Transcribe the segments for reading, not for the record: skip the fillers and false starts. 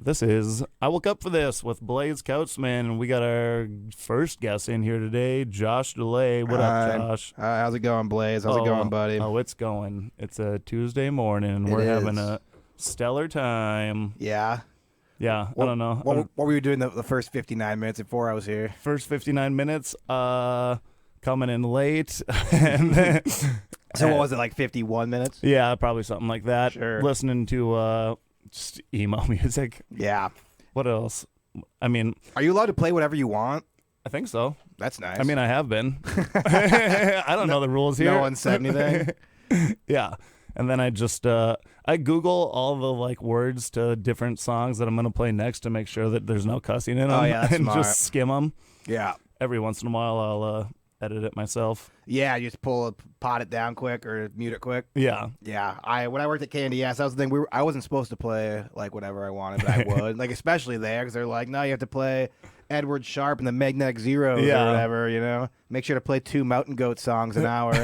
This is I Woke Up For This with Blaise, Kautzman, and we got our first guest in here today, Josh Dullea. What up, Josh? How's it going, Blaise? How's it going, buddy? Oh, it's going. It's a Tuesday morning, and we're having a stellar time. Yeah? Yeah, I don't know. What were you doing the first 59 minutes before I was here? First 59 minutes, coming in late. and So what was it, like 51 minutes? Yeah, probably something like that. Sure. Listening to just emo music. Yeah. What else? I mean, Are you allowed to play whatever you want? I think so. That's nice. I mean, I have been. I don't know the rules here. No one said anything? Yeah. And then I just I Google all the like words to different songs that I'm going to play next to make sure that there's no cussing in them. Oh, yeah, that's and smart. just skim them. Yeah. Every once in a while I'll edit it myself. Yeah, you just pot it down quick or mute it quick. Yeah. Yeah. When I worked at Candy, that was the thing. I wasn't supposed to play like whatever I wanted, but I would. Like especially there, because they're like, no, you have to play Edward Sharp and the Magnetic Zeros or whatever. You know, make sure to play 2 Mountain Goat songs an hour.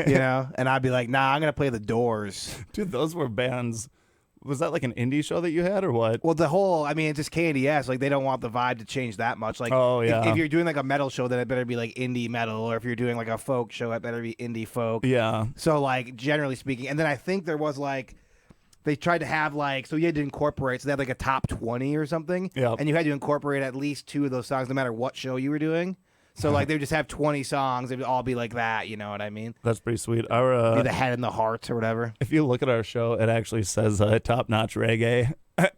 You know, and I'd be like, nah, I'm gonna play the Doors. Dude, those were bands. Was that like an indie show that you had or what? Well, it's just Candy-S. Like, they don't want the vibe to change that much. Like, oh, yeah. if you're doing like a metal show, then it better be like indie metal. Or if you're doing like a folk show, it better be indie folk. Yeah. So, like, generally speaking. And then I think there was like, they tried to have like, so you had to incorporate, so they had like a top 20 or something. Yeah. And you had to incorporate at least 2 of those songs, no matter what show you were doing. So, like, they would just have 20 songs. It would all be like that, you know what I mean? That's pretty sweet. Be the head and the hearts or whatever. If you look at our show, it actually says top-notch reggae.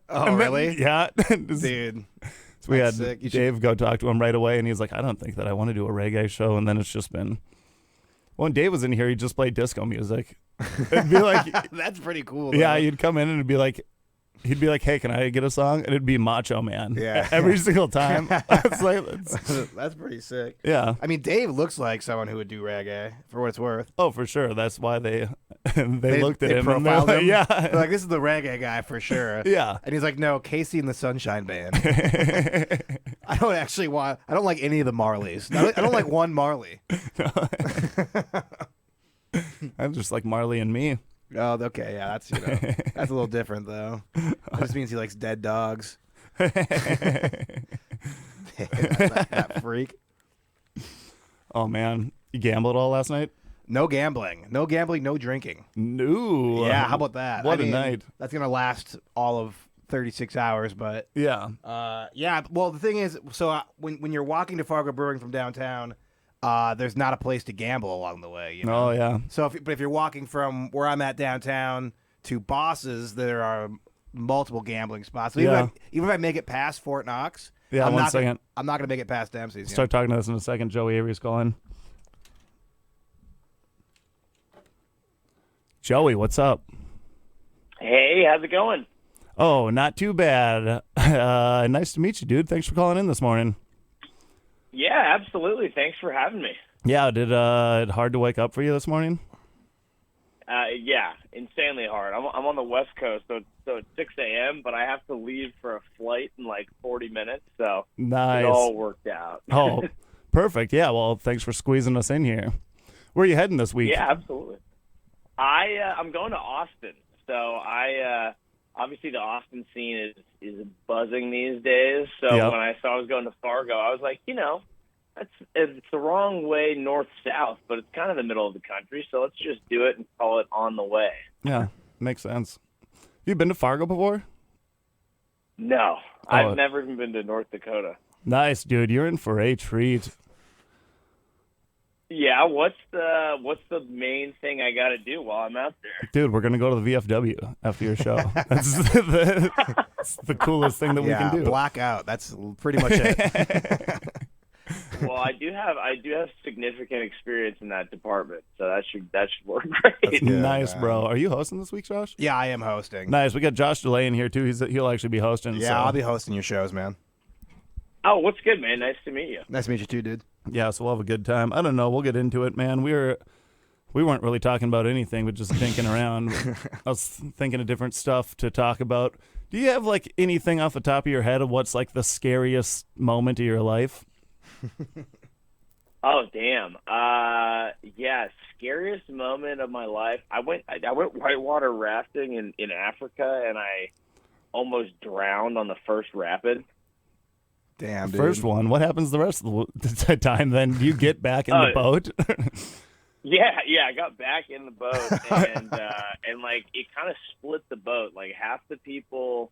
Oh, really? Yeah. Dude. So we had sick. Dave go talk to him right away, and he's like, I don't think that I want to do a reggae show. And then it's just been... When Dave was in here, he just played disco music. It'd be like... That's pretty cool, though. Yeah, you'd come in and it'd be like... He'd be like, hey, can I get a song? And it'd be Macho Man. Yeah. Every single time. It's like, That's pretty sick. yeah. I mean, Dave looks like someone who would do reggae, for what it's worth. Oh, for sure. That's why they looked at they him. And they're profiled like, him. yeah. They're like, this is the reggae guy for sure. Yeah. And he's like, no, Casey and the Sunshine Band. I don't like any of the Marleys. I don't like one Marley. I just like Marley and Me. Oh, okay, yeah, that's that's a little different though. That just means he likes dead dogs. that freak. Oh man, you gambled all last night? No gambling, no drinking. No. Yeah, how about that? What a night. That's gonna last all of 36 hours, but yeah. Yeah. Well, the thing is, so when you're walking to Fargo Brewing from downtown. There's not a place to gamble along the way. You know? Oh, yeah. So if you're walking from where I'm at downtown to Boss's, there are multiple gambling spots. So even if I make it past Fort Knox, yeah, I'm one not second. I'm not going to make it past Dempsey's. Start talking to us in a second. Joey Avery's calling. Joey, what's up? Hey, how's it going? Oh, not too bad. Nice to meet you, dude. Thanks for calling in this morning. Yeah, absolutely. Thanks for having me. Yeah, did it hard to wake up for you this morning? Yeah, insanely hard. I'm on the West Coast, so it's 6 a.m., but I have to leave for a flight in like 40 minutes, so nice. It all worked out. Oh, perfect. Yeah, well, thanks for squeezing us in here. Where are you heading this week? Yeah, absolutely. I'm going to Austin, so obviously the Austin scene is buzzing these days. So when I saw I was going to Fargo, I was like, it's the wrong way north-south, but it's kind of the middle of the country, so let's just do it and call it on the way. Yeah, makes sense. Have you been to Fargo before? No, I've never even been to North Dakota. Nice, dude. You're in for a treat. Yeah, what's the main thing I got to do while I'm out there? Dude, we're going to go to the VFW after your show. That's the coolest thing that we can do. Blackout. That's pretty much it. Well, I do have significant experience in that department, so that should work great. That's nice, bro. Are you hosting this week, Josh? Yeah, I am hosting. Nice. We got Josh Dullea in here, too. He'll actually be hosting. Yeah, so. I'll be hosting your shows, man. Oh, what's good, man? Nice to meet you. Nice to meet you, too, dude. Yeah, so we'll have a good time. I don't know. We'll get into it, man. We weren't really talking about anything, but just thinking around. I was thinking of different stuff to talk about. Do you have, like, anything off the top of your head of what's, like, the scariest moment of your life? Oh, damn. Yeah, scariest moment of my life. I went whitewater rafting in Africa, and almost drowned on the first rapid. Damn, dude. First one. What happens the rest of the time then? Do you get back in the boat? Yeah, I got back in the boat, and like it kind of split the boat. Like half the people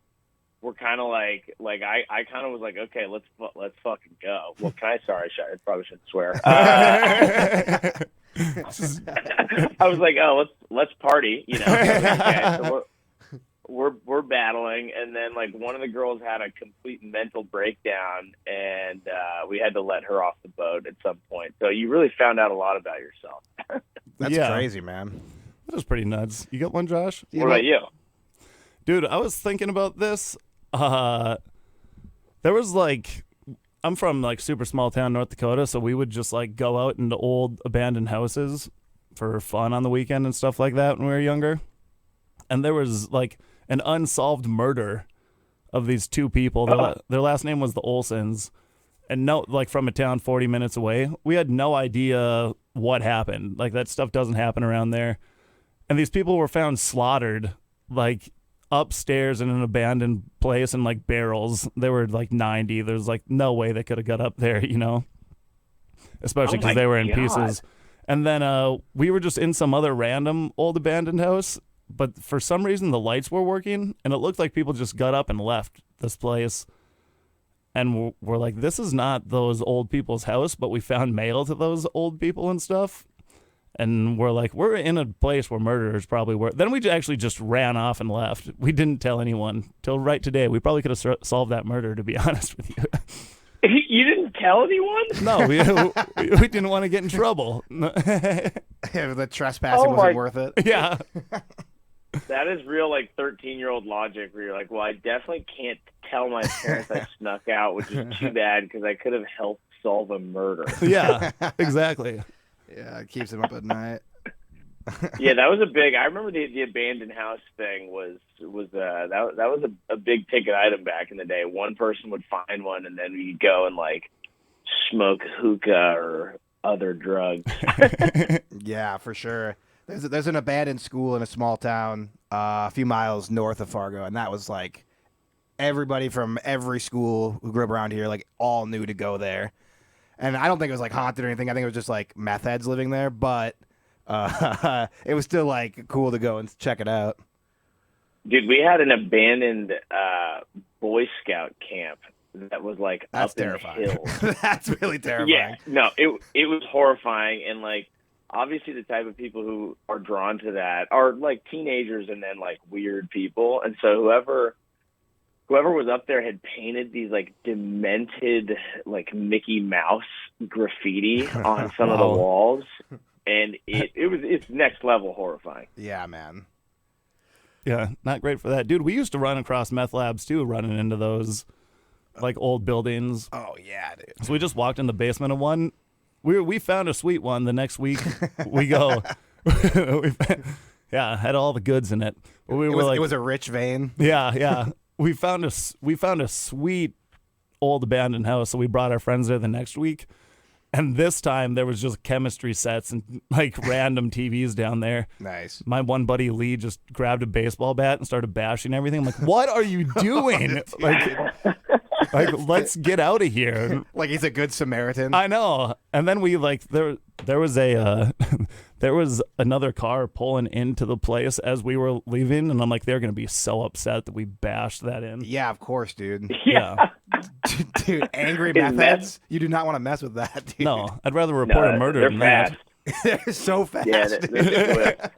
were kind of like I kind of was like, okay, let's fucking go. Well, I probably shouldn't swear. I was like, oh, let's party, you know. Okay, so we're battling, and then like one of the girls had a complete mental breakdown, and we had to let her off the boat at some point. So you really found out a lot about yourself. That's crazy, man. That was pretty nuts. You got one, Josh? What about you? Dude, I was thinking about this. There was like, I'm from like super small town North Dakota, so we would just like go out into old abandoned houses for fun on the weekend and stuff like that when we were younger. And there was like an unsolved murder of these two people. Their last name was the Olsons, and like from a town 40 minutes away. We had no idea what happened. Like that stuff doesn't happen around there. And these people were found slaughtered, like upstairs in an abandoned place in like barrels. They were like 90. There's like no way they could have got up there, you know, especially because they were in pieces. And then we were just in some other random old abandoned house, but for some reason the lights were working, and it looked like people just got up and left this place. And we're like, this is not those old people's house, but we found mail to those old people and stuff. And we're like, we're in a place where murderers probably were. Then we actually just ran off and left. We didn't tell anyone till right today. We probably could have solved that murder, to be honest with you. You didn't tell anyone? No, we didn't want to get in trouble. The trespassing wasn't worth it. Yeah. That is real, like, 13-year-old logic where you're like, well, I definitely can't tell my parents I snuck out, which is too bad because I could have helped solve a murder. Yeah, exactly. Yeah, it keeps him up at night. Yeah, that was a big. I remember the abandoned house thing was a big ticket item back in the day. One person would find one, and then we'd go and like smoke hookah or other drugs. Yeah, for sure. There's an abandoned school in a small town a few miles north of Fargo, and that was like everybody from every school who grew up around here like all knew to go there. And I don't think it was like haunted or anything. I think it was just like meth heads living there, but it was still like cool to go and check it out. Dude, we had an abandoned Boy Scout camp that was like That's up terrifying. in the hills. That's really terrifying. Yeah, no, it was horrifying, and like obviously the type of people who are drawn to that are like teenagers and then like weird people, and so whoever was up there had painted these like demented like Mickey Mouse graffiti on some of the walls, and it's next level horrifying. Yeah, man. Yeah, not great for that. Dude, we used to run across meth labs too, running into those like old buildings. Oh yeah, dude. So we just walked in the basement of one. We found a sweet one. The next week we go. Yeah, had all the goods in it. But it was a rich vein. Yeah. We found a sweet old abandoned house, so we brought our friends there the next week. And this time there was just chemistry sets and like random TVs down there. Nice. My one buddy Lee just grabbed a baseball bat and started bashing everything. I'm like, what are you doing? Like, let's get out of here. Like he's a good Samaritan. I know. And then we like there was there was another car pulling into the place as we were leaving, and I'm like, they're gonna be so upset that we bashed that in. Yeah, of course, dude. Yeah. Dude, angry meth heads. You do not want to mess with that, dude. No, I'd rather report a murder than fast. that. They're so fast. Yeah, they're quick.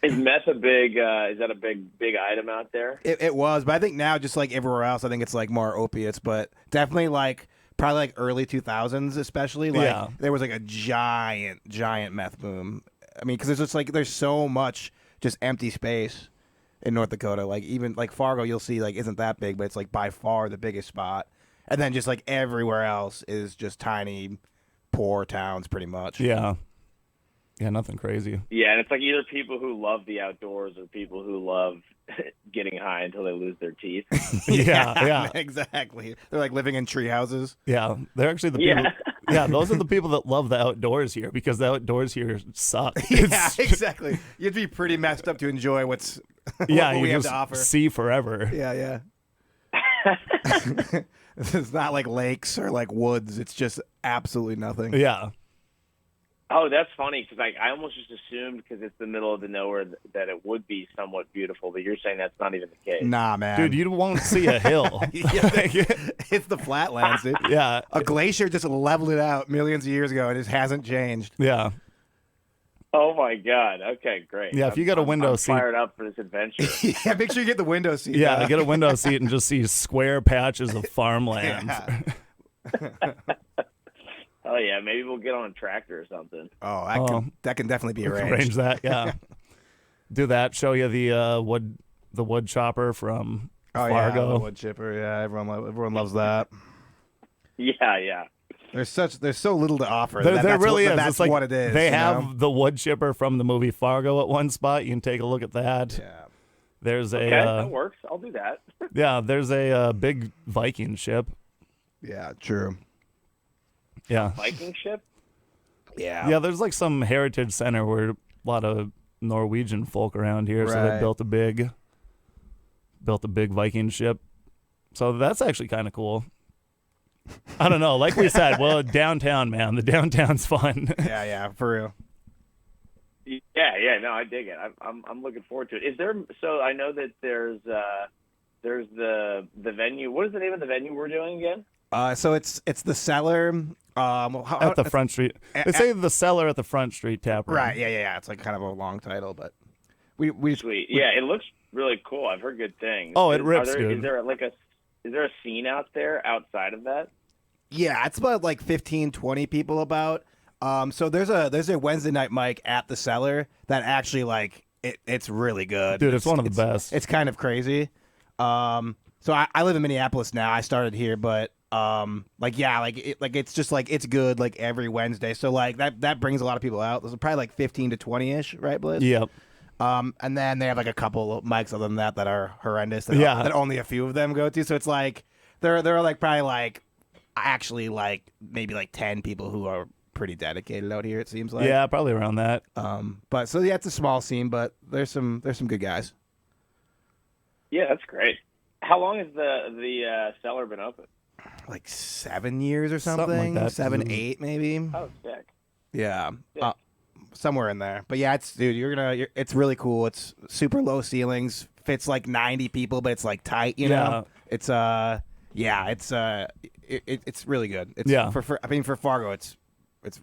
Is meth a big? Is that a big item out there? It was, but I think now, just like everywhere else, I think it's like more opiates. But definitely, like probably like early 2000s, especially. Like there was like a giant meth boom. I mean, because it's just like there's so much just empty space in North Dakota. Like even like Fargo, you'll see like isn't that big, but it's like by far the biggest spot. And then just like everywhere else is just tiny, poor towns, pretty much. Yeah. Yeah, nothing crazy. Yeah, and it's like either people who love the outdoors or people who love getting high until they lose their teeth. Yeah, Exactly. They're like living in tree houses. Yeah, they're actually the people. Yeah, those are the people that love the outdoors here because the outdoors here suck. Yeah, exactly. You'd be pretty messed up to enjoy what Yeah, we you have just to offer. see forever. Yeah. It's not like lakes or like woods. It's just absolutely nothing. Yeah. Oh, that's funny because I almost just assumed because it's the middle of the nowhere that it would be somewhat beautiful, but you're saying that's not even the case. Nah, man. Dude, you won't see a hill. It's the flatlands, dude. Yeah. A glacier just leveled it out millions of years ago. It just hasn't changed. Yeah. Oh my God. Okay, great. Yeah, if you got a window I'm seat. fired up for this adventure. Yeah, make sure you get the window seat. Yeah, though. get a window seat and just see square patches of farmland. Yeah. Oh yeah, maybe we'll get on a tractor or something. Oh, that can definitely be arranged. Arrange that, yeah. Do that. Show you the wood chopper from Oh Fargo. yeah, the wood chipper. Yeah, everyone loves that. Yeah. There's so little to offer. There That's really what, is. That's It's like what it is. They you have know? the wood chipper from the movie Fargo at one spot. You can take a look at that. Yeah. There's Okay, that works. I'll do that. yeah. There's a big Viking ship. Yeah. True. Yeah. Viking ship? Yeah. Yeah. There's like some heritage center where a lot of Norwegian folk around here, so they Right. built a big Viking ship. So that's actually kind of cool. I don't know. Like we said, well, downtown, man. The downtown's fun. Yeah. For real. Yeah. No, I dig it. I'm looking forward to it. Is there? So I know that there's the venue. What is the name of the venue we're doing again? So it's the cellar. At the Front Street. They say the cellar at the Front Street tap room. Right. Yeah. It's like kind of a long title, but we just Sweet. Yeah, it looks really cool. I've heard good things. Oh, it rips good. Is there a scene out there outside of that? Yeah, it's about like 15, 20 people about. So there's a Wednesday night mic at the cellar that actually like it's really good. Dude, it's one of the best. It's kind of crazy. So I live in Minneapolis now. I started here, but it's just like it's good like every Wednesday. So like that brings a lot of people out. There's probably like 15 to 20-ish, right, Blaise? Yep. And then they have like a couple of mics other than that are horrendous. Yeah. That only a few of them go to. So it's like there are like probably like actually like maybe like 10 people who are pretty dedicated out here. It seems like. Yeah, probably around that. But so yeah, it's a small scene, but there's some good guys. Yeah, that's great. How long has the cellar been open? Like 7 years or something. Something like that. 7, 8 maybe. Oh, sick. Yeah. Yeah. Somewhere in there. But yeah, it's it's really cool. It's super low ceilings. Fits like 90 people, but it's like tight, you know. It's it's really good. It's Yeah. for Fargo it's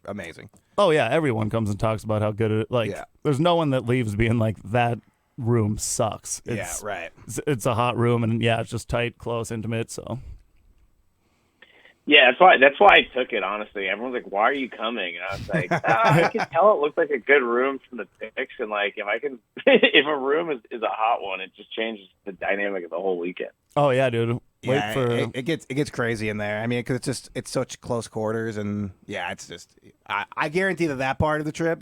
amazing. Oh yeah, everyone comes and talks about how good it. Like, Yeah. there's no one that leaves being like that room sucks. It's, yeah, right. It's a hot room, and yeah, it's just tight, close, intimate. So Yeah, that's why I took it. Honestly, everyone's like, "Why are you coming?" And I was like, I can tell it looks like a good room from the pics, and like if a room is a hot one, it just changes the dynamic of the whole weekend. oh yeah, dude. Wait Yeah, for it gets crazy in there. I mean, because it's such close quarters, and yeah, it's just I guarantee that part of the trip.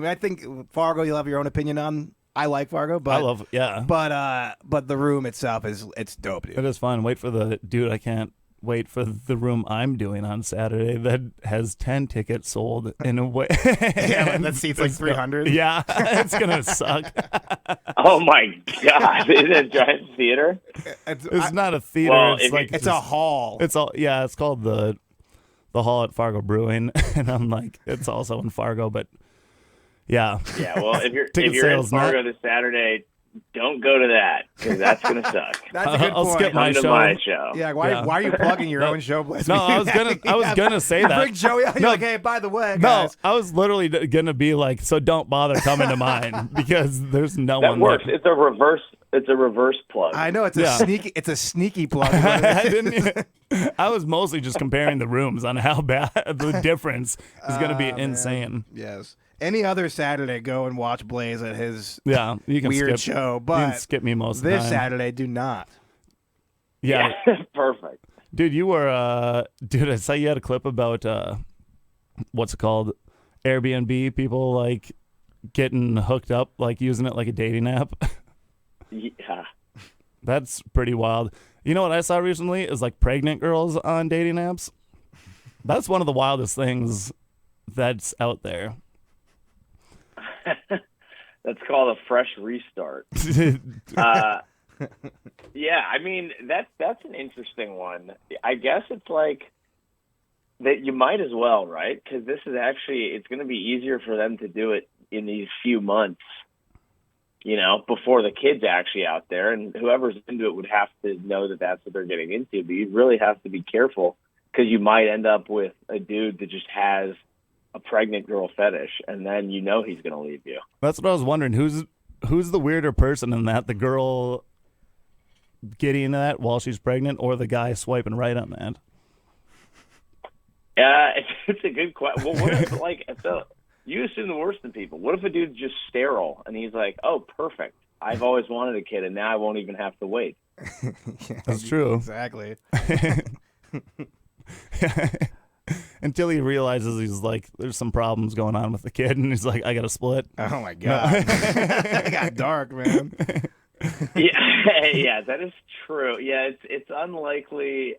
I think Fargo, you'll have your own opinion on. I like Fargo, but I love but the room itself it's dope, dude. it is fun. Wait for I can't wait for the room I'm doing on Saturday that has 10 tickets sold in a way. Yeah, that seats like 300. Yeah, it's gonna suck. Oh my God! Is it a giant theater? It's not a theater. Well, it's like It's a hall. It's all it's called the hall at Fargo Brewing, and I'm like, it's also in Fargo, but yeah. Yeah. Well, if you're Ticket in sales Fargo this Saturday, don't go to that because that's gonna suck. That's a good I'll point. skip Come to my show. Yeah, why are you plugging your own show, Blaise? No, I was gonna say that. Bring Joey out. You're like, hey, by the way, No, guys. I was literally gonna be like, so don't bother coming to mine because there's no That one works. there. It's a reverse plug. I know it's Yeah. a sneaky plug. I was mostly just comparing the rooms on how bad the difference is going to be Man. insane. Yes. Any other Saturday, go and watch Blaise at his Yeah, you can weird skip, show, you can but skip me most of the this time. Saturday, do not. Yeah, Perfect. dude, you were dude. I saw you had a clip about what's it called, Airbnb people like getting hooked up, like using it like a dating app. Yeah. That's pretty wild. You know what I saw recently is like pregnant girls on dating apps. That's one of the wildest things that's out there. That's called a fresh restart. Yeah, I mean that's an interesting one. I guess it's like that you might as well, right? Because this is actually it's going to be easier for them to do it in these few months, before the kid's actually out there, and whoever's into it would have to know that that's what they're getting into. But you really have to be careful because you might end up with a dude that just has a pregnant girl fetish, and then he's going to leave you. That's what I was wondering. Who's the weirder person in that? The girl getting into that while she's pregnant, or the guy swiping right on that? It's a good question. Well, what if, you assume the worst in people. What if a dude's just sterile, and he's like, oh, perfect. I've always wanted a kid, and now I won't even have to wait. That's true. Exactly. Until he realizes he's like, there's some problems going on with the kid, and he's like, I got to split. Oh, my God. It got dark, man. Yeah, that is true. Yeah, it's unlikely.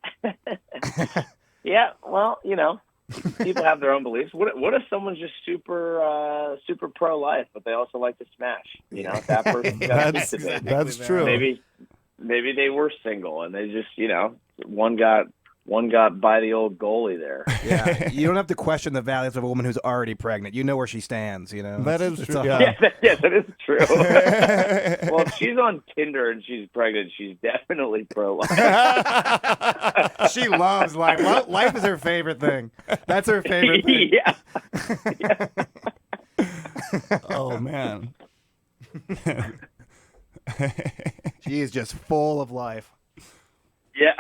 Yeah, well, people have their own beliefs. What if someone's just super pro-life, but they also like to smash? That person. That's true. Maybe they were single and they just, one got by the old goalie there. Yeah, you don't have to question the values of a woman who's already pregnant. You know where she stands. That is true. Yeah, that is true. Well, if she's on Tinder and she's pregnant, she's definitely pro-life. She loves life. Life is her favorite thing. That's her favorite thing. Yeah. Oh man. She is just full of life. Yeah,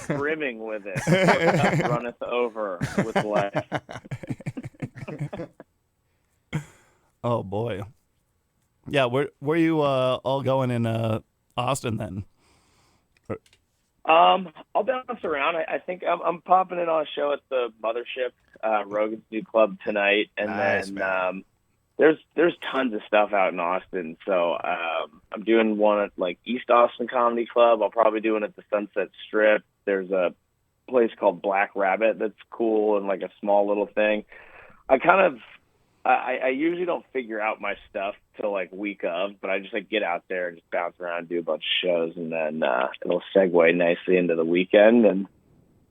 brimming with it, runneth over with life. Oh boy, yeah. Where you all going in Austin then? I'll bounce around. I think I'm popping in on a show at the Mothership, Rogan's new club tonight, and nice, then there's tons of stuff out in Austin. So I'm doing one at East Austin Comedy Club. I'll probably do one at the Sunset Strip. There's a place called Black Rabbit that's cool and a small little thing. I usually don't figure out my stuff till week of, but I just get out there and just bounce around and do a bunch of shows, and then it'll segue nicely into the weekend, and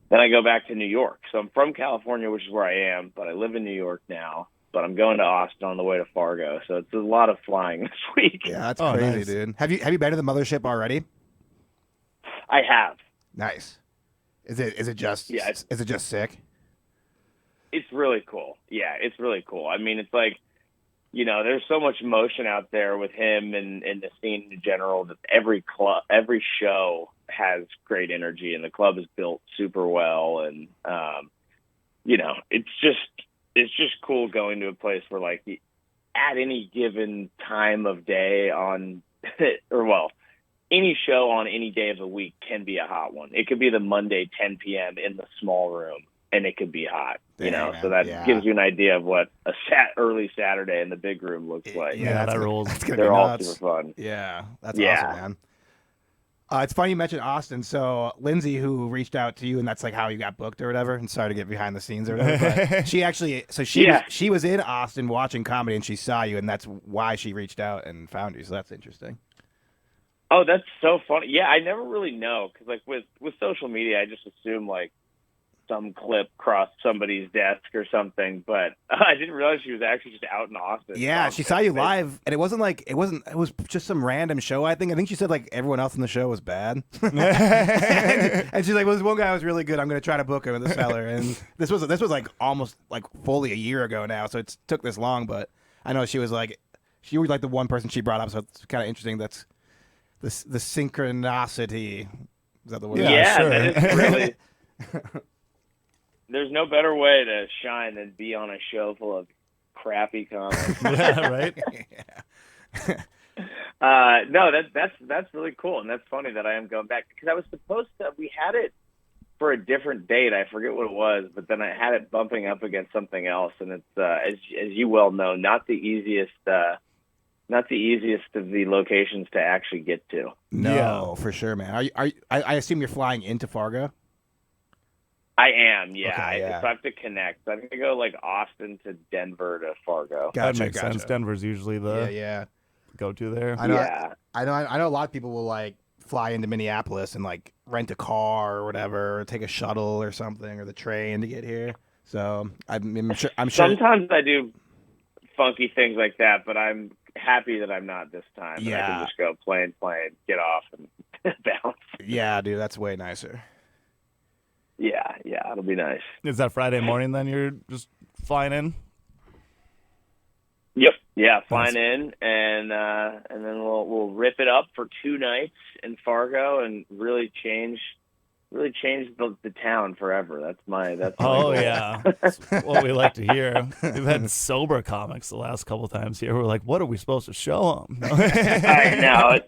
then I go back to New York. So I'm from California, which is where I am, but I live in New York now. But I'm going to Austin on the way to Fargo, so it's a lot of flying this week. Yeah, that's crazy, nice. Dude. Have you been to the Mothership already? I have. Nice. Is it just sick? It's really cool. Yeah, it's really cool. I mean, it's there's so much motion out there with him and the scene in general that every show has great energy, and the club is built super well, and it's just cool going to a place where at any given time of day any show on any day of the week can be a hot one. It could be the Monday 10 p.m. in the small room, and it could be hot. So that gives you an idea of what a early Saturday in the big room looks like. Yeah, that rules. They're all super fun. Yeah, that's awesome, man. It's funny you mentioned Austin. So Lindsay, who reached out to you, and that's how you got booked or whatever. And sorry to get behind the scenes or whatever. But she was in Austin watching comedy, and she saw you, and that's why she reached out and found you. So that's interesting. Oh, that's so funny. Yeah, I never really know because with social media, I just assume some clip crossed somebody's desk or something, but I didn't realize she was actually just out in Austin. Yeah, she saw you live, and it was just some random show. I think she said everyone else in the show was bad, and she's like, well, this one guy was really good. I'm going to try to book him in the cellar. And this was almost fully a year ago now, so it took this long. But I know she was the one person she brought up, so it's kind of interesting. That's the synchronicity. Is that the word? Yeah, sure. That is really. There's no better way to shine than be on a show full of crappy comics. Yeah, right. No, that's really cool, and that's funny that I am going back because I was supposed to. We had it for a different date. I forget what it was, but then I had it bumping up against something else, and it's as you well know, not the easiest of the locations to actually get to. No, for sure, man. I assume you're flying into Fargo. I am, yeah. Okay, yeah. So I have to connect. So I'm going to go like Austin to Denver to Fargo. That makes sense. Denver's usually the go-to there. I know a lot of people will like fly into Minneapolis and like rent a car or whatever, or take a shuttle or something, or the train to get here. So I'm sure. Sometimes I do funky things like that, but I'm happy that I'm not this time. Yeah. I can just go plane, get off, and bounce. Yeah, dude, that's way nicer. Yeah, it'll be nice. Is that Friday morning then you're just flying in? Yep. Yeah, flying in, and then we'll rip it up for 2 nights in Fargo and really change the town forever. That's my goal. Yeah. That's what we like to hear. We've had sober comics the last couple times here. We're like, what are we supposed to show them? I know.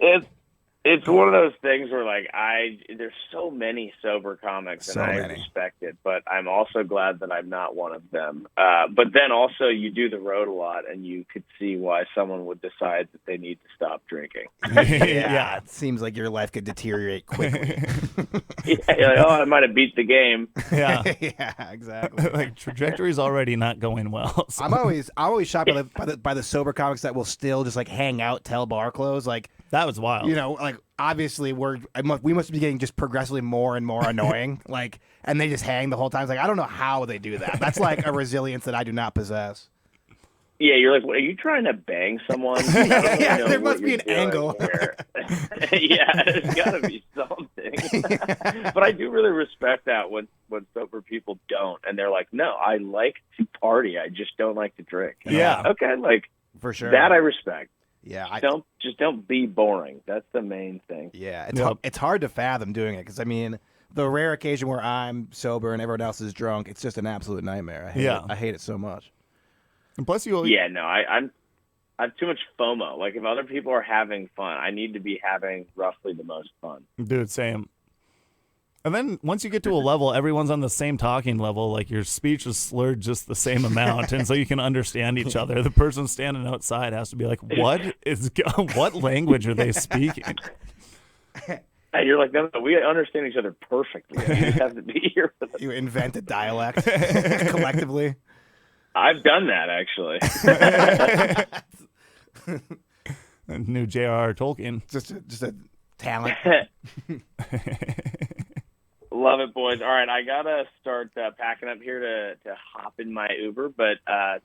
It's one of those things where like there's so many sober comics and I respect it, but I'm also glad that I'm not one of them. But then also you do the road a lot and you could see why someone would decide that they need to stop drinking. Yeah, it seems like your life could deteriorate quickly. You're like, I might have beat the game. Yeah. Yeah, exactly. Like trajectory's already not going well. So. I'm always shocked by the sober comics that will still just like hang out, tell bar close. Like that was wild. You know, like obviously we must be getting just progressively more and more annoying. Like, and they just hang the whole time. It's like I don't know how they do that. That's like a resilience that I do not possess. Yeah, you're like, what, are you trying to bang someone? Yeah, there must be an angle. Yeah, there's got to be something. But I do really respect that when sober people don't, and they're like, no, I like to party, I just don't like to drink. And yeah, like, okay, like for sure that I respect. Yeah, don't be boring. That's the main thing. Yeah, it's hard to fathom doing it because I mean, the rare occasion where I'm sober and everyone else is drunk, it's just an absolute nightmare. I hate it so much. And plus, I have too much FOMO. Like if other people are having fun, I need to be having roughly the most fun. Dude, same. And then once you get to a level, everyone's on the same talking level. Like your speech is slurred just the same amount, and so you can understand each other. The person standing outside has to be like, what language are they speaking? And you're like, no, we understand each other perfectly. You just have to be here with us. You invent a dialect collectively. I've done that, actually. New J.R.R. Tolkien. Just a talent. Love it, boys. All right, I got to start packing up here to hop in my Uber, but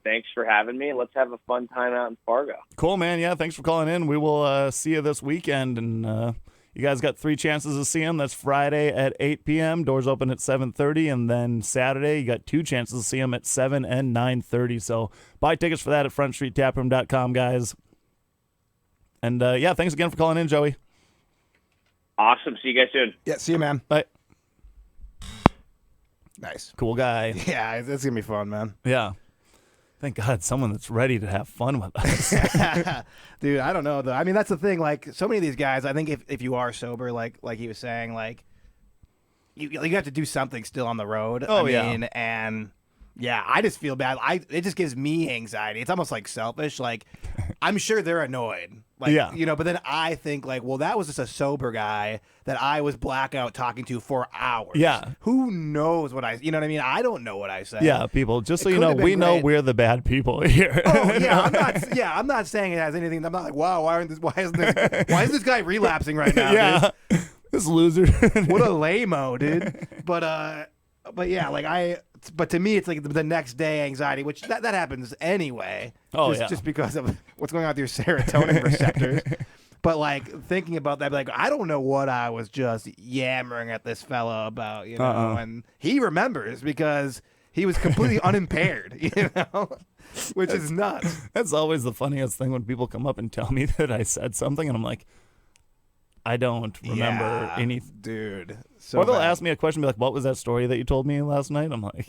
thanks for having me. Let's have a fun time out in Fargo. Cool, man. Yeah, thanks for calling in. We will see you this weekend, and you guys got 3 chances to see him. That's Friday at 8 p.m. Doors open at 7:30, and then Saturday you got 2 chances to see him at 7 and 9:30. So buy tickets for that at frontstreettaproom.com, guys. And thanks again for calling in, Joey. Awesome. See you guys soon. Yeah, see you, man. Bye. Nice. Cool guy. Yeah, it's gonna be fun, man. Yeah. Thank God, someone that's ready to have fun with us. Dude, I don't know though. I mean, that's the thing. Like, so many of these guys, I think if you are sober, like he was saying, like you have to do something still on the road. Oh, I mean, and yeah, I just feel bad. It just gives me anxiety. It's almost like selfish. Like, I'm sure they're annoyed. Like, you know, but then I think like, well, that was just a sober guy that I was blackout talking to for hours. Yeah. Who knows what you know what I mean? I don't know what I said. Yeah, people, just so you know, we know we're the bad people here. Oh, yeah, I'm not saying it has anything. I'm not like, wow, why isn't this guy relapsing right now? Yeah. Dude? This loser. What a lame-o, dude. But yeah, like but to me, it's like the next day anxiety, which that happens anyway. Oh, just because of what's going on with your serotonin receptors. But like thinking about that, like I don't know what I was just yammering at this fella about, you know, and he remembers because he was completely unimpaired, you know, which is nuts. That's always the funniest thing when people come up and tell me that I said something, and I'm like, I don't remember anything. Dude. So or they'll ask me a question, be like, what was that story that you told me last night? I'm like,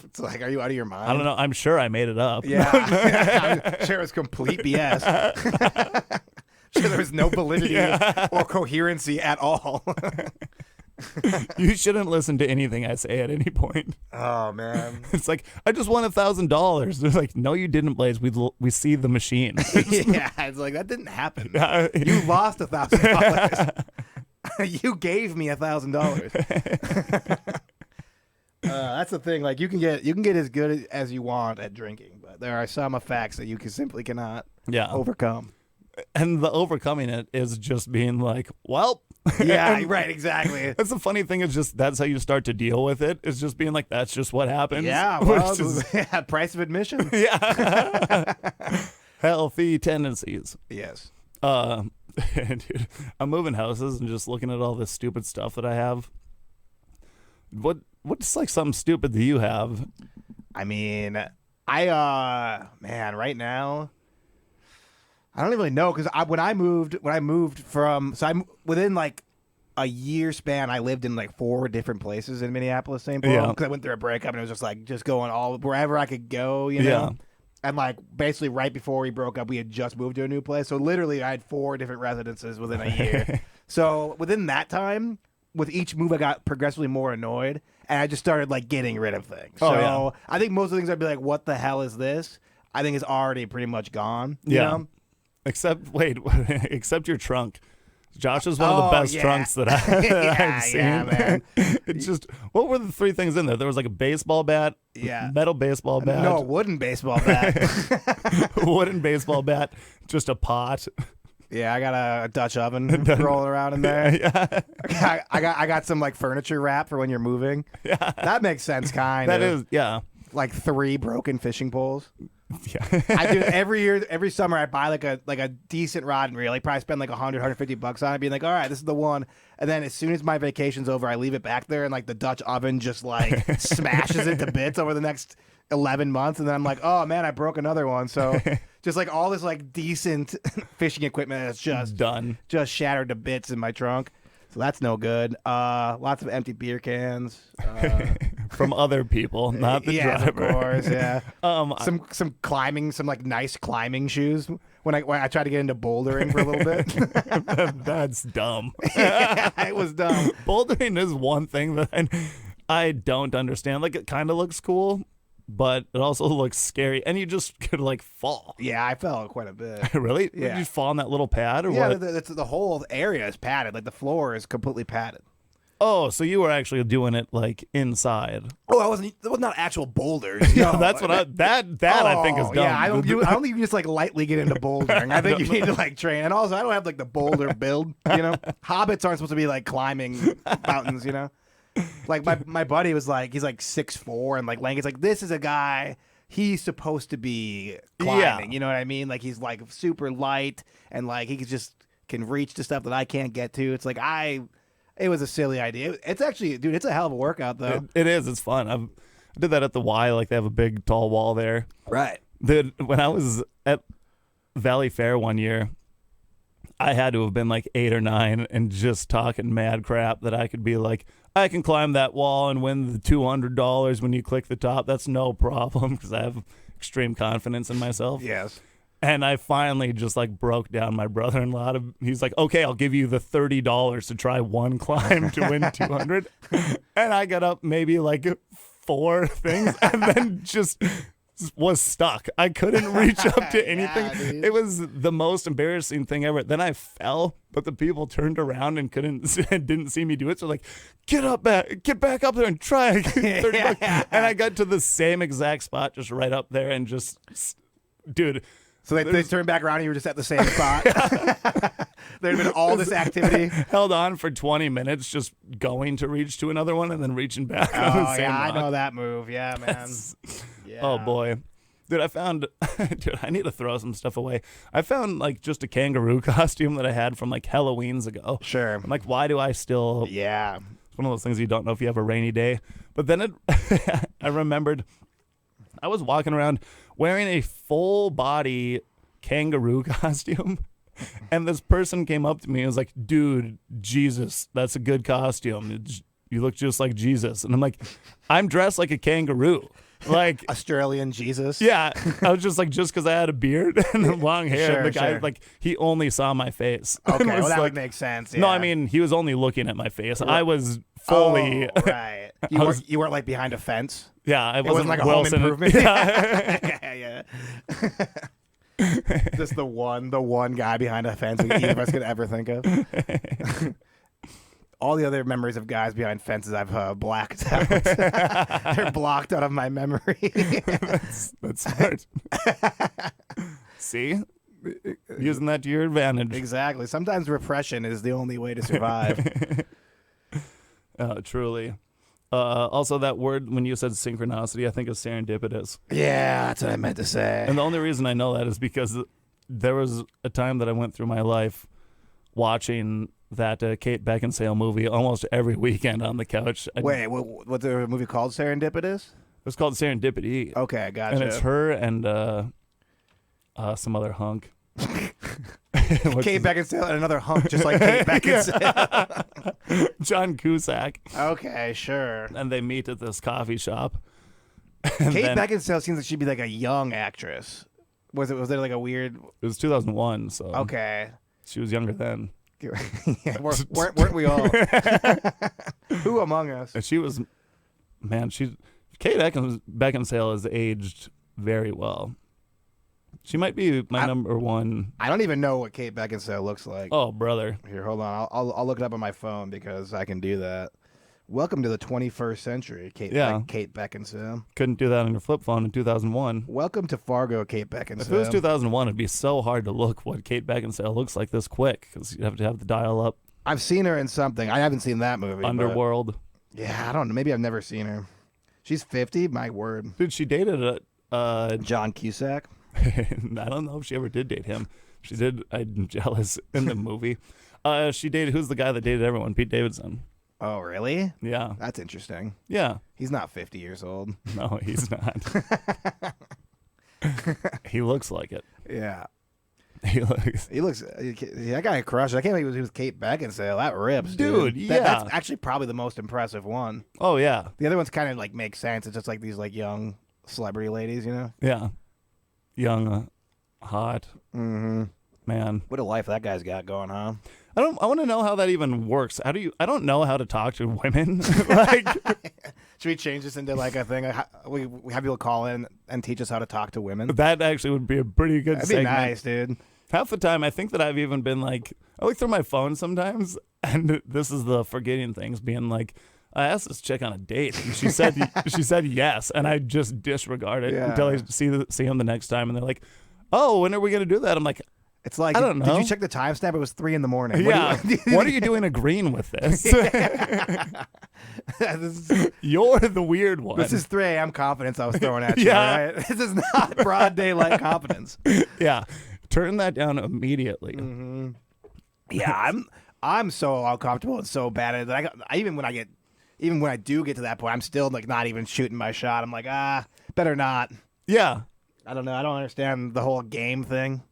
it's like, are you out of your mind? I don't know. I'm sure I made it up. Yeah. I'm sure it was complete BS. Sure there was no validity or coherency at all. You shouldn't listen to anything I say at any point. Oh, man. It's like, I just won $1,000. They're like, no, you didn't, Blaise. We see the machine. Yeah, it's like, that didn't happen. You lost $1,000. You gave me $1,000. That's the thing. Like you can get as good as you want at drinking, but there are some effects that you simply cannot overcome. And the overcoming it is just being like, well. Yeah, right, exactly. That's the funny thing is just that's how you start to deal with it. It's just being like, that's just what happens. Yeah, well, price of admission. Yeah. Healthy tendencies. Yes. Dude, I'm moving houses and just looking at all this stupid stuff that I have. What's like something stupid that you have? I mean, man, right now, I don't even really know because when I moved from, so I'm within like a year span, I lived in like 4 different places in Minneapolis, St. Paul, because I went through a breakup and it was just like going all wherever I could go, you know. Yeah. And like basically right before we broke up, we had just moved to a new place, so literally I had 4 different residences within a year. So within that time, with each move, I got progressively more annoyed, and I just started like getting rid of things. So I think most of the things I'd be like, "What the hell is this?" I think is already pretty much gone. You know? Except your trunk. Josh is one of the best trunks that I've seen. Yeah, man. It's just, what were the 3 things in there? There was like a baseball bat, metal baseball bat. No, a wooden baseball bat. Wooden baseball bat, just a pot. Yeah, I got a Dutch oven rolling around in there. Yeah. I got some like furniture wrap for when you're moving. Yeah. That makes sense, kind of. That is, yeah. Like 3 broken fishing poles. Yeah. I do every summer. I buy like a decent rod and reel. I probably spend like $100-$150 on it, being like, all right, this is the one. And then as soon as my vacation's over, I leave it back there, and like the Dutch oven just like smashes it to bits over the next 11 months. And then I'm like, oh man, I broke another one. So just like all this like decent fishing equipment that's just done, just shattered to bits in my trunk. So that's no good. Lots of empty beer cans from other people, not the driver. Of course, yeah. Some climbing, some like nice climbing shoes. When I tried to get into bouldering for a little bit. That's dumb. Yeah, it was dumb. Bouldering is one thing that I don't understand. Like it kind of looks cool, but it also looks scary, and you just could like fall. Yeah, I fell quite a bit. Really? Yeah. Did you fall on that little pad or what? Yeah, the whole area is padded. Like the floor is completely padded. Oh, so you were actually doing it like inside? Oh, I wasn't. It was not actual boulders. No, that's what I think is dumb. Yeah, I don't think you just like lightly get into bouldering. I think you need to like train. And also, I don't have like the boulder build. You know, hobbits aren't supposed to be like climbing mountains. You know. Like my buddy was like, he's like 6'4", and like Lanky's like, this is a guy, he's supposed to be climbing, you know what I mean? Like he's like super light and like he can reach to stuff that I can't get to. It's like it was a silly idea. It's actually, dude, it's a hell of a workout though. It is. It's fun. I did that at the Y. Like they have a big tall wall there. Right. When I was at Valley Fair one year, I had to have been like 8 or 9 and just talking mad crap that I could be like, I can climb that wall and win the $200 when you click the top. That's no problem because I have extreme confidence in myself. Yes. And I finally just like broke down my brother-in-law. He's like, okay, I'll give you the $30 to try one climb to win 200. And I got up maybe like 4 things and then just was stuck. I couldn't reach up to anything. Yeah, it was the most embarrassing thing ever. Then I fell, but the people turned around and didn't see me do it. So like, get back up there and try. $30. And I got to the same exact spot, just right up there, and just, dude. So they turned back around and you were just at the same spot. There'd been all this activity. Held on for 20 minutes, just going to reach to another one and then reaching back on the same rock. I know that move. Yeah, man. Yeah. Oh boy. Dude, I need to throw some stuff away. I found like just a kangaroo costume that I had from like Halloweens ago. Sure. I'm like, why do I still? Yeah. It's one of those things you don't know if you have a rainy day. But then I remembered I was walking around wearing a full body kangaroo costume. And this person came up to me and was like, dude, Jesus, that's a good costume. You look just like Jesus. And I'm like, I'm dressed like a kangaroo. Like Australian Jesus. Yeah. I was just like, just because I had a beard and long hair, Sure, the guy, sure. like, he only saw my face. Okay, well, that like, would make sense. Yeah. No, I mean, he was only looking at my face. I was fully. Oh, right. You weren't like behind a fence? Yeah, I wasn't like a Wilson. home improvement. Yeah. Yeah. Just the one guy behind a fence that either of us could ever think of. all the other memories of guys behind fences I've blacked out. They're blocked out of my memory. That's smart. See? Using that to your advantage. Exactly. Sometimes repression is the only way to survive. Truly. Also, that word, when you said synchronicity, I think of serendipitous. Yeah, that's what I meant to say. And the only reason I know that is because there was a time that I went through my life watching that Kate Beckinsale movie almost every weekend on the couch. Wait, what's the movie called? Serendipitous? It was called Serendipity. Okay, gotcha. And it's her and some other hunk. Kate Beckinsale and another hunk just like Kate Beckinsale. John Cusack. Okay, sure. And they meet at this coffee shop. Kate Beckinsale seems like she'd be like a young actress. Was there like a weird... It was 2001, so... Okay. She was younger then. Yeah, weren't we all? Who among us? And she was... Man, Kate Beckinsale has aged very well. She might be my number one. I don't even know what Kate Beckinsale looks like. Oh, brother. Here, hold on. I'll look it up on my phone because I can do that. Welcome to the 21st century, Kate Beckinsale. Couldn't do that on your flip phone in 2001. Welcome to Fargo, Kate Beckinsale. If it was 2001, it'd be so hard to look what Kate Beckinsale looks like this quick because you'd have to have the dial up. I've seen her in something. I haven't seen that movie. Underworld. Yeah, I don't know. Maybe I've never seen her. She's 50. My word. Dude, she dated John Cusack. I don't know if she ever did date him. She did. I'm jealous in the movie. She dated, who's the guy that dated everyone? Pete Davidson. Oh, really? Yeah. That's interesting. Yeah. He's not 50 years old. No, he's not. He looks like it. Yeah. He looks. That guy crushed. I can't believe he was Kate Beckinsale. That rips, dude. Yeah. That's actually probably the most impressive one. Oh yeah. The other ones kind of like make sense. It's just like these like young celebrity ladies, you know? Yeah. Young, hot. Mm-hmm. Man. What a life that guy's got going, huh? I want to know how that even works. I don't know how to talk to women. Like, should we change this into like a thing? We have people call in and teach us how to talk to women. That actually would be a pretty good That'd segment. be nice, dude. Half the time, I think that I've even been like, I look through my phone sometimes, and this is the forgetting things, being like, I asked this chick on a date, and she said yes, and I just disregard it until I see them the next time, and they're like, oh, when are we gonna do that? I'm like, it's like, I don't know. Did you check the timestamp? It was 3 a.m. Yeah. What are you doing agreeing with this? You're the weird one. This is 3 a.m. confidence I was throwing at you, right? This is not broad daylight confidence. Yeah. Turn that down immediately. Mm-hmm. Yeah, I'm so uncomfortable and so bad at it that even when I do get to that point, I'm still like not even shooting my shot. I'm like, better not. Yeah. I don't know. I don't understand the whole game thing.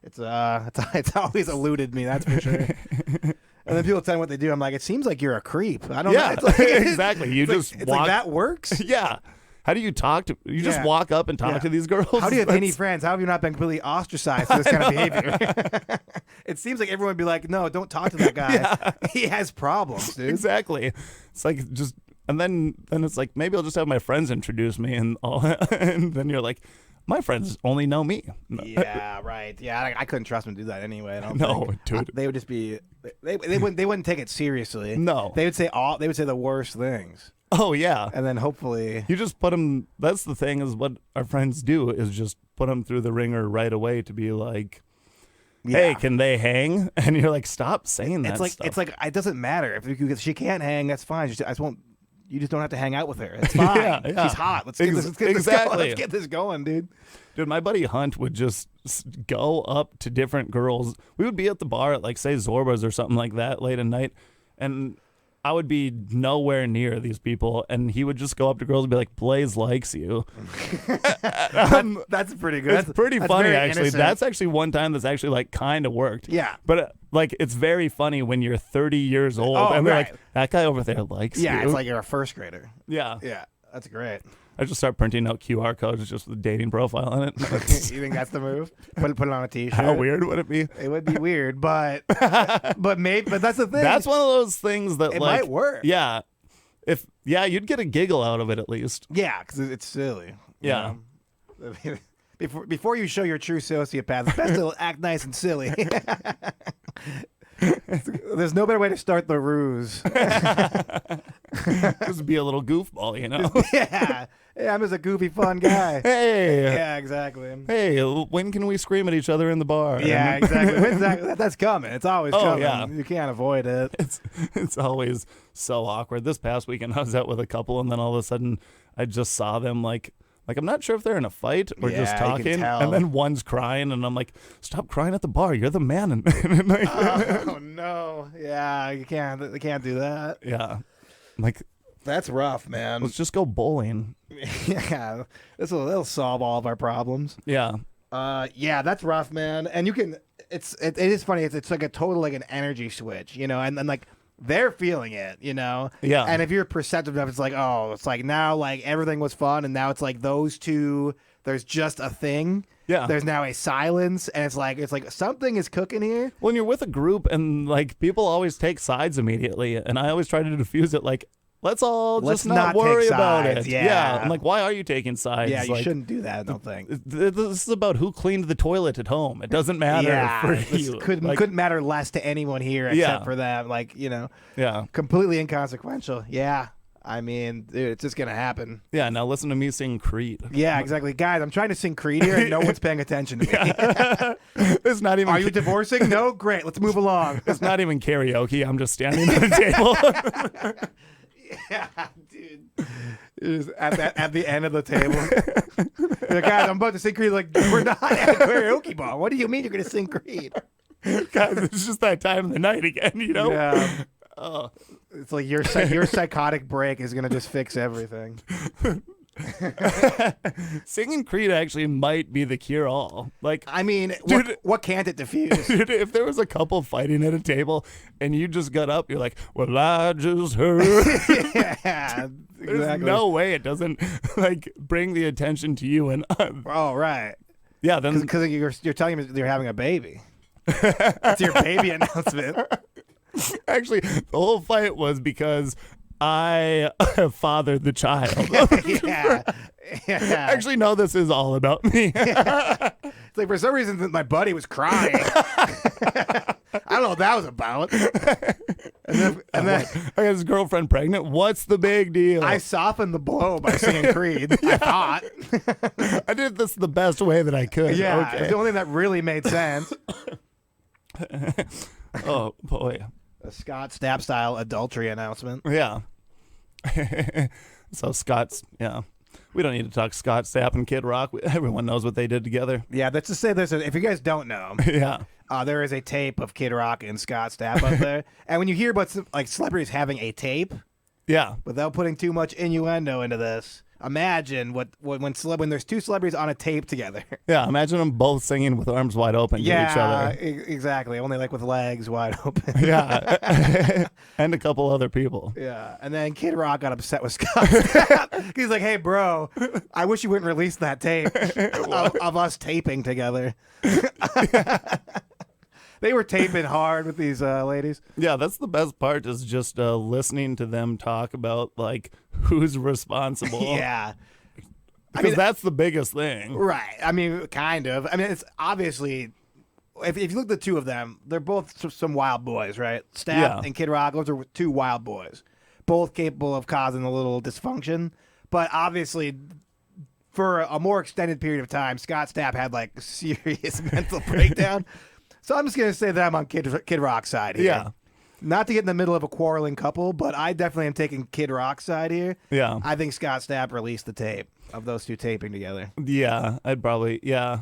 It's always eluded me, that's for sure. And then people tell me what they do. I'm like, it seems like you're a creep. I don't know. It's like, exactly. You just it's like that works. Yeah. How do you talk to? You just walk up and talk to these girls. How do you have any friends? How have you not been completely ostracized for this kind of behavior? It seems like everyone would be like, no, don't talk to that guy. Yeah. He has problems, dude. Exactly. It's like just, and then it's like maybe I'll just have my friends introduce me and all, and then you're like, my friends only know me. Yeah, right. Yeah, I couldn't trust them to do that anyway. I don't think. Dude. They would just be. They wouldn't take it seriously. No. They would say the worst things. Oh yeah. And then hopefully you just put them. That's the thing is what our friends do is just put them through the ringer right away to be like, hey, can they hang? And you're like, stop saying that. It's like it doesn't matter if she can't hang. That's fine. I just won't. You just don't have to hang out with her. It's fine. Yeah. She's hot. Let's get this going, dude. Dude, my buddy Hunt would just go up to different girls. We would be at the bar at, like, say, Zorba's or something like that late at night, and I would be nowhere near these people, and he would just go up to girls and be like, Blaise likes you. That's pretty good. It's pretty funny, actually. Innocent. That's actually one time that's actually, like, kind of worked. Yeah. But, like, it's very funny when you're 30 years old, and they're like, that guy over there likes you. Yeah, it's like you're a first grader. Yeah. Yeah, that's great. I just start printing out QR codes just with a dating profile on it. You think that's the move? Put it on a T-shirt. How weird would it be? It would be weird, but that's the thing. That's one of those things that it might work. Yeah, you'd get a giggle out of it at least. Yeah, because it's silly. Yeah. Before you show your true sociopath, it's best to act nice and silly. There's no better way to start the ruse. Just be a little goofball, you know? Yeah. Hey, I'm just a goofy, fun guy. Hey. Yeah, exactly. Hey, when can we scream at each other in the bar? Yeah, exactly. That's coming. It's always coming. Yeah. You can't avoid it. It's always so awkward. This past weekend, I was out with a couple, and then all of a sudden, I just saw them like I'm not sure if they're in a fight or just Yeah, you can talking, tell. and then one's crying, and I'm like, "Stop crying at the bar! You're the man!" And like, Oh no! Yeah, you can't do that. yeah, like That's rough, man. let's just go bowling. Yeah, that'll solve all of our problems. Yeah, Yeah, that's rough, man. And you can. It is funny. It's like a total like an energy switch, you know, and then like. They're feeling it, you know? Yeah. And if you're perceptive enough, it's like, oh, it's like now like everything was fun and now it's like those two, there's just a thing. Yeah. There's now a silence and it's like something is cooking here. when you're with a group and like people always take sides immediately, and I always try to diffuse it like, let's Let's just not not take worry about sides, it. yeah. I'm like, why are you taking sides? Yeah, you Like, shouldn't do that, I don't think. This is about who cleaned the toilet at home. It doesn't matter for this you. couldn't matter less to anyone here except Yeah. for them. Like, you know, Yeah. completely inconsequential. Yeah. I mean, dude, it's just going to happen. Yeah, now listen to me sing Creed. Yeah, exactly. Guys, I'm trying to sing Creed here and no one's paying attention to me. It's not even Are you divorcing? No? Great. Let's move along. it's not even karaoke. I'm just standing at a table. Yeah, dude. Just at the end of the table. Like, guys, I'm about to sing Creed. Like, we're not at a karaoke bar. What do you mean you're going to sing Creed? Guys, it's just that time of the night again, you know? Yeah. Oh. It's like your psychotic break is going to just fix everything. Singing Creed actually might be the cure-all. Like, I mean, Dude. what can't it diffuse? dude, if there was a couple fighting at a table and you just got up, you're like, well, I just heard. Yeah, There's exactly. no way it doesn't, like, bring the attention to you. And, Oh, right. yeah, then Because you're telling me you're having a baby. It's your baby announcement. actually, the whole fight was because I fathered the child. Yeah. Yeah. Actually, no, this is all about me. It's like for some reason my buddy was crying. I don't know what that was about. And then I got his girlfriend pregnant. What's the big deal? I softened the blow by singing Creed. I thought. I did this the best way that I could. Yeah, Okay. it's the only thing that really made sense. Oh, boy. A Scott Stapp style adultery announcement. Yeah. So Scott's, yeah. We don't need to talk Scott Stapp and Kid Rock. Everyone knows what they did together. Yeah, let's just say this. If you guys don't know, Yeah. there is a tape of Kid Rock and Scott Stapp up there. And when you hear about like celebrities having a tape, Yeah. without putting too much innuendo into this, imagine when there's two celebrities on a tape together. Yeah. Imagine them both singing with arms wide open to each other. Exactly. Only like with legs wide open. Yeah. And a couple other people. Yeah. And then Kid Rock got upset with Scott Stapp. He's like, hey, bro, I wish you wouldn't release that tape of us taping together. They were taping hard with these ladies. Yeah, that's the best part is just listening to them talk about, like, who's responsible. Yeah. Because that's the biggest thing. Right. I mean, kind of. I mean, it's obviously, if you look at the two of them, they're both some wild boys, right? Stapp Yeah. and Kid Rock, those are two wild boys, both capable of causing a little dysfunction. But obviously, for a more extended period of time, Scott Stapp had like serious mental breakdown. So I'm just going to say that I'm on Kid Rock's side here. Yeah. Not to get in the middle of a quarreling couple, but I definitely am taking Kid Rock's side here. Yeah. I think Scott Stapp released the tape of those two taping together. Yeah, I'd probably, yeah.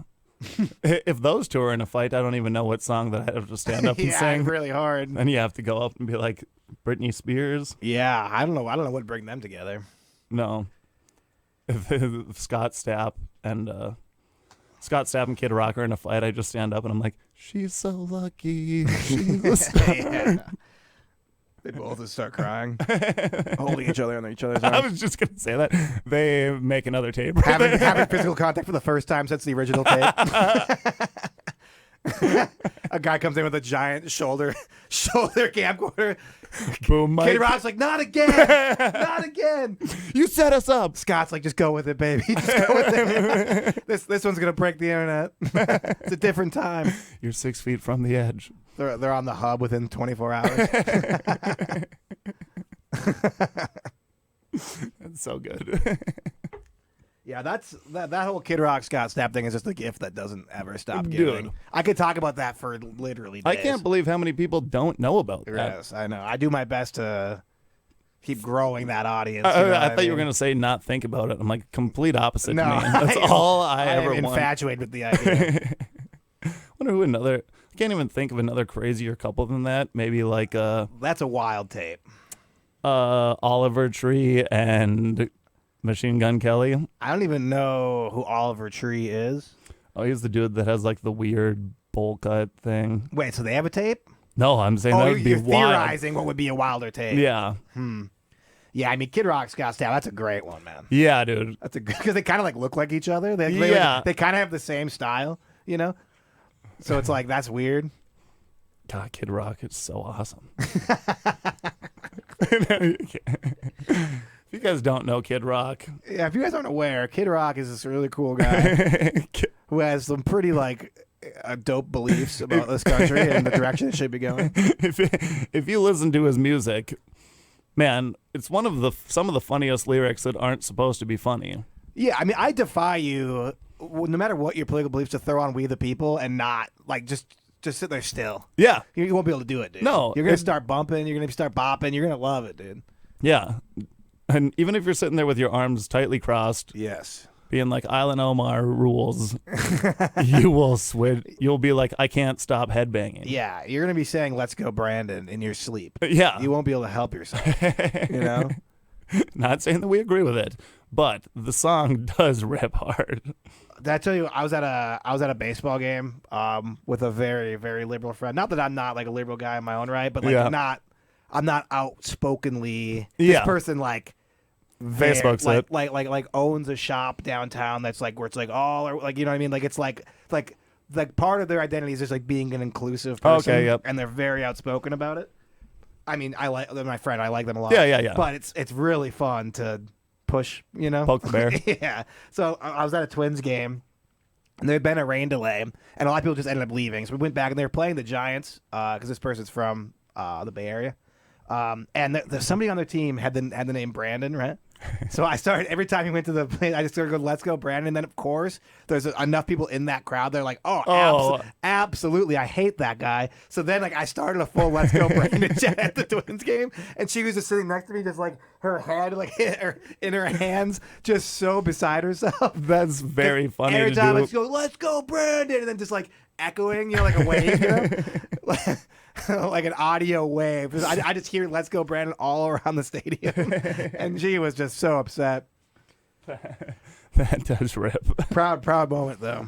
If those two are in a fight, I don't even know what song that I have to stand up and Yeah, sing. really hard. And you have to go up and be like, Britney Spears? Yeah, I don't know what would bring them together. No. If Scott Stapp and Kid Rock are in a fight, I just stand up and I'm like, she's so lucky. She's a star. Yeah. They both just start crying, holding each other on each other's I arms. was just going to say that. They make another tape. Having physical contact for the first time since the original tape. A guy comes in with a giant shoulder camcorder. Boom, Mike. Kid Rock's like, not again, not again. You set us up. Scott's like, just go with it, baby. Just go with it. This one's gonna break the internet. It's a different time. You're 6 feet from the edge. They're on the hub within 24 hours. That's so good. Yeah, that whole Kid Rock Scott Stapp thing is just a gift that doesn't ever stop giving. Dude. I could talk about that for literally days. I can't believe how many people don't know about that. Yes, I know. I do my best to keep growing that audience. I thought you were going to say not think about it. I'm like, complete opposite No, to me. That's all I ever am want. infatuated with the idea. Wonder who another... I can't even think of another crazier couple than that. Maybe like... That's a wild tape. Oliver Tree and Machine Gun Kelly. I don't even know who Oliver Tree is. Oh, he's the dude that has like the weird bowl cut thing. Wait, so they have a tape? No, I'm saying that would be you're wild. theorizing what would be a wilder tape. Yeah. Yeah, I mean, Kid Rock, Scott Stapp, that's a great one, man. Yeah, dude. That's a good, because they kind of like look like each other. They kind of have the same style, you know? So it's like, that's weird. God, Kid Rock is so awesome. If you guys don't know Kid Rock. Yeah, if you guys aren't aware, Kid Rock is this really cool guy who has some pretty like dope beliefs about this country and the direction it should be going. If you listen to his music, man, it's some of the funniest lyrics that aren't supposed to be funny. Yeah, I mean, I defy you, no matter what your political beliefs, to throw on "We the People" and not like just sit there still. Yeah, you won't be able to do it, dude. No, you're gonna start bumping. You're gonna start bopping. You're gonna love it, dude. Yeah, and even if you're sitting there with your arms tightly crossed, yes, being like Island Omar rules, you will switch. You'll be like, I can't stop headbanging. Yeah, you're gonna be saying "Let's go, Brandon" in your sleep. Yeah, you won't be able to help yourself. You know. Not saying that we agree with it, but the song does rip hard. Did I tell you I was at a baseball game with a very, very liberal friend. Not that I'm not like a liberal guy in my own right, but like I'm not outspokenly this person like Facebook's like owns a shop downtown that's like where it's like all or like you know what I mean? Like it's like part of their identity is just like being an inclusive person. Okay, yep. And they're very outspoken about it. I mean, I like my friend. I like them a lot. Yeah. But it's really fun to push, you know, poke the bear. Yeah. So I was at a Twins game, and there had been a rain delay, and a lot of people just ended up leaving. So we went back, and they were playing the Giants because this person's from the Bay Area, and somebody on their team had the name Brandon, right? So I started every time he went to the play, I just started going, "Let's go, Brandon." And then of course there's enough people in that crowd. They're like, absolutely, I hate that guy. So then like I started a full "Let's go, Brandon" chant at the Twins game, and she was just sitting next to me, just like her head like in her hands, just so beside herself. That's very funny. Every time I just go, "Let's go, Brandon," and then just like echoing, you know, like a wave, you know? Like an audio wave. I just hear "Let's go, Brandon" all around the stadium, and she was just so upset. That does rip. Proud moment though.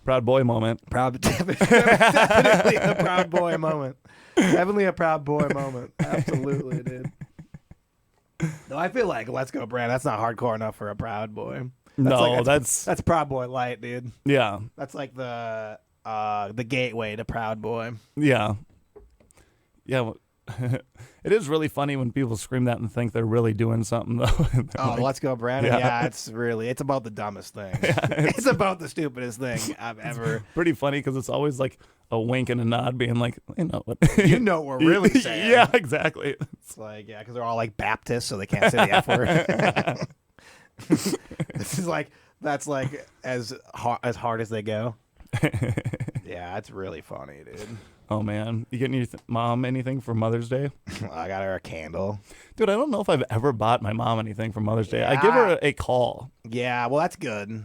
Proud boy moment. Definitely a proud boy moment. Definitely a proud boy moment. Absolutely, dude. No, I feel like "Let's go, Brandon." That's not hardcore enough for a proud boy. That's Proud Boy light, dude. Yeah. That's like the gateway to Proud Boy. Yeah. Yeah, it is really funny when people scream that and think they're really doing something, though. Like, "Let's go, Brandon." Yeah, it's about the dumbest thing. Yeah, it's about the stupidest thing I've ever. Pretty funny because it's always like a wink and a nod being like, you know what? You know what we're really saying. Yeah, exactly. It's like, yeah, because they're all like Baptists, so they can't say the F word. This is like, that's like as hard as they go. Yeah, it's really funny, dude. Oh, man. You getting your mom anything for Mother's Day? I got her a candle. Dude, I don't know if I've ever bought my mom anything for Mother's Day. I give her a call. Yeah, well, that's good.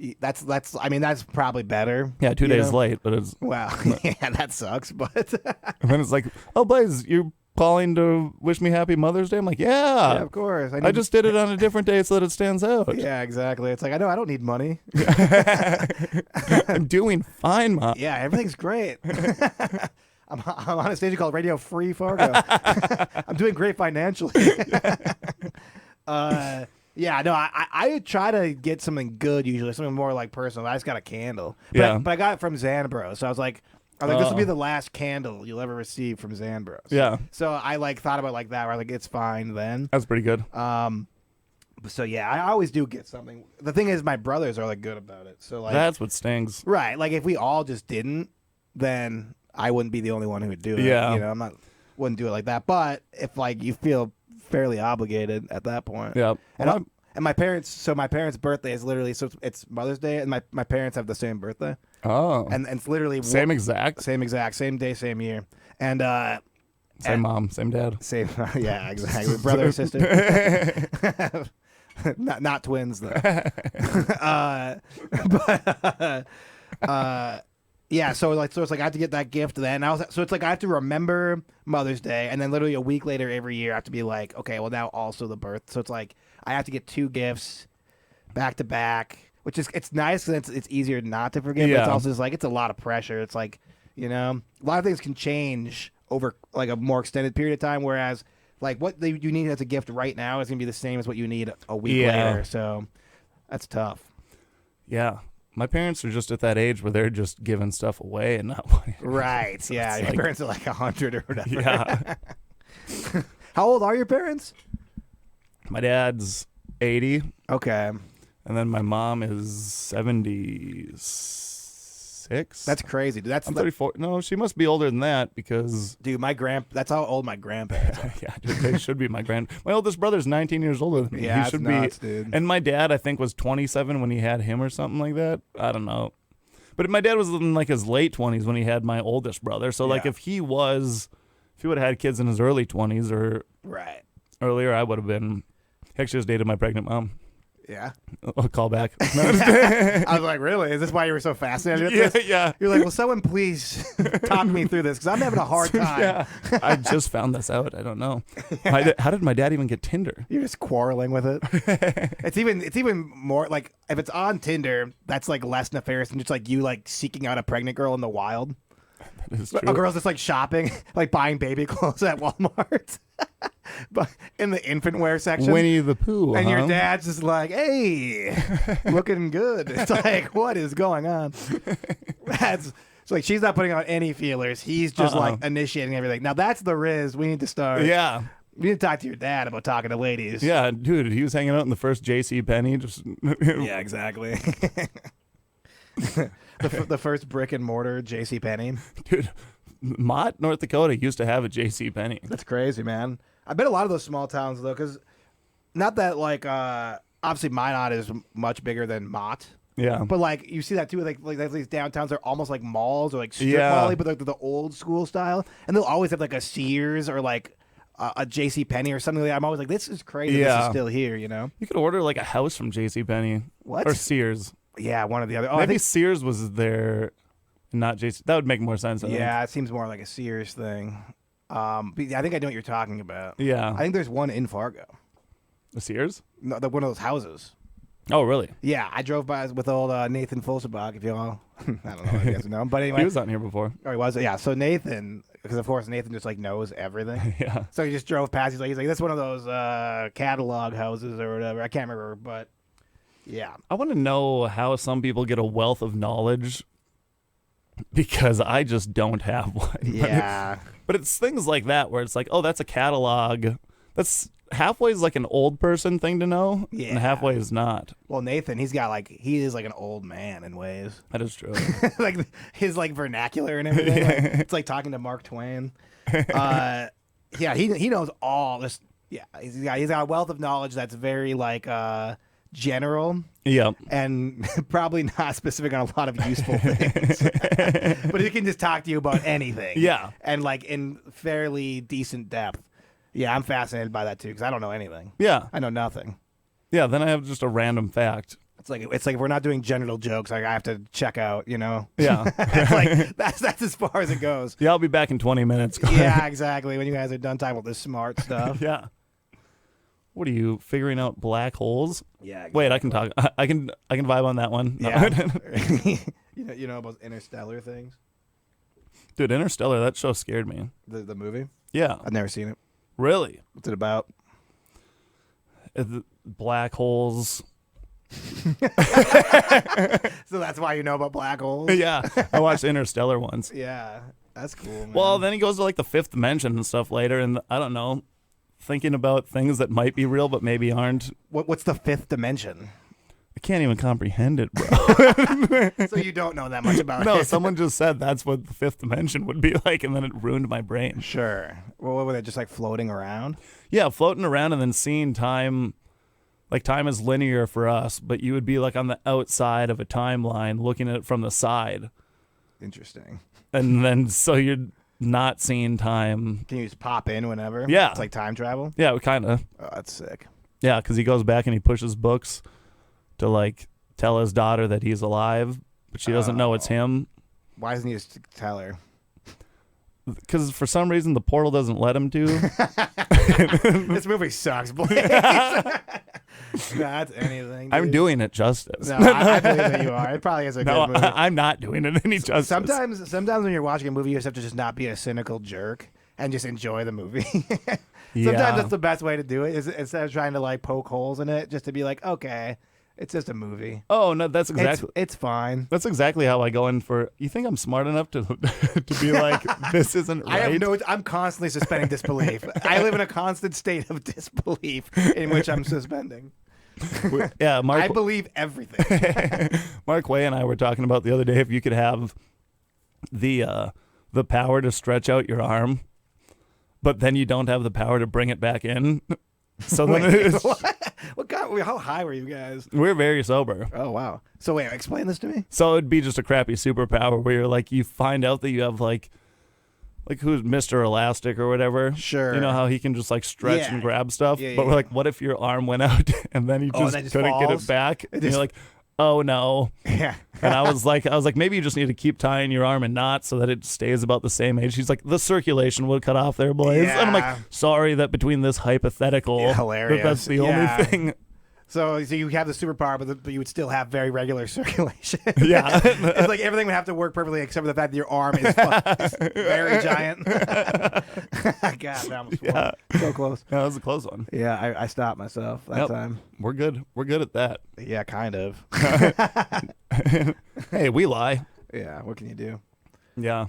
I mean, that's probably better. Yeah, 2 days late, but it's... Well, yeah, that sucks, but... And then it's like, "Oh, Blaise, you're calling to wish me happy Mother's Day?" I'm like, yeah of course. I just did it on a different day so that it stands out. Yeah, exactly. It's like, I don't need money. I'm doing fine, Mom. Yeah, everything's great. I'm on a station called Radio Free Fargo. I'm doing great financially. Yeah, no, I try to get something good usually, something more like personal. I just got a candle. But I got it from Zanbro, so I was like, this will be the last candle you'll ever receive from Zanbros. Yeah. So I like thought about it like that, where like it's fine then. That's pretty good. So yeah, I always do get something. The thing is, my brothers are like good about it. So like that's what stings. Right. Like if we all just didn't, then I wouldn't be the only one who would do it. Yeah. You know, wouldn't do it like that. But if like you feel fairly obligated at that point. Yeah. And my parents' birthday is literally, so it's Mother's Day, and my parents have the same birthday. Oh. And it's literally same exact, same day, same year, and same mom, same dad, same. Yeah, exactly. Brother or sister. not twins though. Yeah, so it's like I have to get that gift then. So it's like I have to remember Mother's Day, and then literally a week later every year I have to be like, okay, well now also the birth. So it's like I have to get 2 gifts back to back, which is it's nice because it's easier not to forget. Yeah. But it's also just like it's a lot of pressure. It's like, you know, a lot of things can change over like a more extended period of time, whereas like what you need as a gift right now is gonna be the same as what you need a week later. So that's tough. Yeah. My parents are just at that age where they're just giving stuff away and not wanting. Right. So yeah. Your parents are like 100 or whatever. Yeah. How old are your parents? My dad's 80. Okay. And then my mom is 76. That's crazy, dude. I'm 34. No, she must be older than that because... Dude, that's how old my grandparents are. Yeah, dude, they should be my oldest brother's 19 years older than me. Yeah, he should nuts, be. Dude. And my dad, I think, was 27 when he had him or something like that. I don't know. But my dad was in like his late 20s when he had my oldest brother. So like if he would have had kids in his early 20s or earlier, I would have been... He actually just dated my pregnant mom. Yeah. I'll call back. I was like, really? Is this why you were so fascinated with this? Yeah. You're like, well, someone please talk me through this because I'm having a hard time. Yeah. I just found this out. I don't know. How did my dad even get Tinder? You're just quarreling with it. It's even more like if it's on Tinder, that's like less nefarious than just like you like seeking out a pregnant girl in the wild. That is true. A girl's just like shopping, like buying baby clothes at Walmart. But in the infant wear section, Winnie the Pooh, and your dad's just like, "Hey, looking good." It's like, what is going on? It's like she's not putting out any feelers. He's just like initiating everything. Now that's the Riz. We need to start. Yeah, we need to talk to your dad about talking to ladies. Yeah, dude, he was hanging out in the first J.C. Penney. Just yeah, exactly. the first brick and mortar J.C. Penney. Dude, Mott, North Dakota used to have a J.C. Penney. That's crazy, man. I bet a lot of those small towns though, because not that like obviously Minot is much bigger than Mott. Yeah, but like you see that too, like these downtowns are almost like malls or like strip mall-y, but they're the old school style, and they'll always have like a Sears or like a J.C. Penney or something like that. I'm always like, this is crazy. Yeah. This is still here, you know. You could order like a house from J.C. Penney. What? Or Sears. Yeah, one or the other. Oh, Maybe Sears was there, not J.C. That would make more sense. Yeah, it seems more like a Sears thing. But I think I know what you're talking about. Yeah. I think there's one in Fargo. A Sears? No, one of those houses. Oh, really? Yeah, I drove by with old Nathan Fulsebach, if you all, I don't know if you guys know him, but anyway. He was on here before. Oh, he was? Yeah, so Nathan, because of course Nathan just like knows everything. Yeah. So he just drove past, he's like, that's one of those catalog houses or whatever. I can't remember, but yeah. I want to know how some people get a wealth of knowledge because I just don't have one. Yeah. But it's things like that where it's like, oh, that's a catalog. That's halfway is like an old person thing to know, and halfway is not. Well, Nathan, he is like an old man in ways. That is true. Like his like vernacular and everything. Like, it's like talking to Mark Twain. Yeah, he knows all this. Yeah, he's got a wealth of knowledge that's very like general. Yeah. And probably not specific on a lot of useful things. But he can just talk to you about anything. Yeah. And like in fairly decent depth. Yeah, I'm fascinated by that too because I don't know anything. Yeah. I know nothing. Yeah, then I have just a random fact. It's like if we're not doing genital jokes, like I have to check out, you know. Yeah. It's like that's as far as it goes. Yeah, I'll be back in 20 minutes. Yeah, exactly. When you guys are done talking about this smart stuff. Yeah. What are you figuring out black holes? Yeah. Exactly. Wait, I can talk. I can vibe on that one. No. Yeah. you know about interstellar things? Dude, Interstellar, that show scared me. The movie? Yeah. I've never seen it. Really? What's it about? Black holes. So that's why you know about black holes? Yeah. I watched Interstellar once. Yeah. That's cool, man. Well, then he goes to like the fifth dimension and stuff later, and I don't know, thinking about things that might be real but maybe aren't. What's the fifth dimension? I can't even comprehend it, bro. So you don't know that much about it. No, someone just said that's what the fifth dimension would be like, and then it ruined my brain. Sure. Well, what were they, just like floating around? Yeah, floating around and then seeing time. Like, time is linear for us, but you would be like on the outside of a timeline looking at it from the side. Interesting. And then so you're not seeing time. Can you just pop in whenever? Yeah. It's like time travel? Yeah, kind of. Oh, that's sick. Yeah, because he goes back and he pushes books to like tell his daughter that he's alive, but she doesn't know it's him. Why doesn't he just tell her? Because for some reason the portal doesn't let him to. This movie sucks, Blaise. That's anything. Dude. I'm doing it justice. No, I believe that you are. It probably is a good movie. I'm not doing it any justice. Sometimes when you're watching a movie, you just have to just not be a cynical jerk and just enjoy the movie. Yeah. Sometimes that's the best way to do it. Is instead of trying to like poke holes in it, just to be like, okay, it's just a movie. Oh no, that's exactly. It's fine. That's exactly how I go in for. You think I'm smart enough to to be like, this isn't right? I have no. I'm constantly suspending disbelief. I live in a constant state of disbelief in which I'm suspending. Yeah, Mark. I believe everything. Mark Way and I were talking about the other day if you could have the power to stretch out your arm, but then you don't have the power to bring it back in. So then it's, what God? How high were you guys? we're very sober. Oh wow. So wait, explain this to me. So it'd be just a crappy superpower where you're like, you find out that you have like who's Mr. Elastic or whatever. Sure. You know how he can just like stretch Yeah. and grab stuff. Yeah, but we're yeah. like, what if your arm went out and then you Oh, just that just couldn't get falls? it back? And just- you're like, oh no. Yeah. And I was like, maybe you just need to keep tying your arm in knots so that it stays about the same age. She's like, the circulation would cut off there, Blaise. And I'm Yeah. like, sorry that between this hypothetical, Yeah, hilarious. that's the Yeah. only thing. So you have the superpower, but you would still have very regular circulation. Yeah. It's like everything would have to work perfectly except for the fact that your arm is very giant. God, that was Yeah. so close. That was a close one. Yeah, I stopped myself that Yep. time. We're good. We're good at that. Yeah, kind of. Hey, we lie. Yeah, what can you do? Yeah.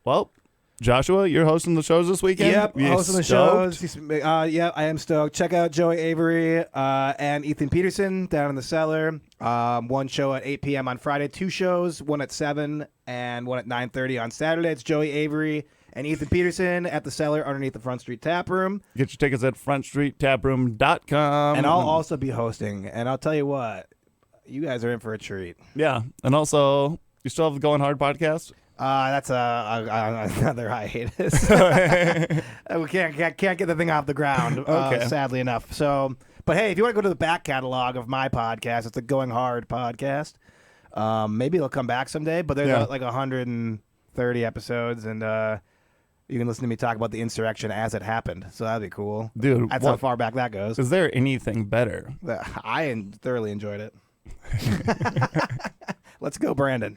Well, Joshua, you're hosting the shows this weekend? Yep, You hosting the stoked? shows. Yeah, I am stoked. Check out Joey Avery and Ethan Peterson down in the cellar. One show at 8 p.m. on Friday. 2 shows, one at 7 and one at 9:30 on Saturday. It's Joey Avery and Ethan Peterson at the cellar underneath the Front Street Tap Room. Get your tickets at frontstreettaproom.com. And I'll also be hosting. And I'll tell you what, you guys are in for a treat. Yeah. And also, you still have the Going Hard podcast? That's another hiatus. We can't get the thing off the ground, Okay. sadly enough. So, but hey, if you want to go to the back catalog of my podcast, it's the Going Hard podcast. Maybe it'll come back someday, but there's like 130 episodes, and you can listen to me talk about the insurrection as it happened. So that'd be cool. Dude, That's how far back that goes. Is there anything better? I thoroughly enjoyed it. Let's go, Brandon.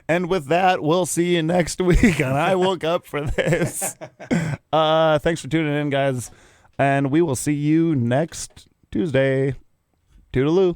And with that, we'll see you next week on I Woke Up for This. Thanks for tuning in, guys. And we will see you next Tuesday. Toodaloo.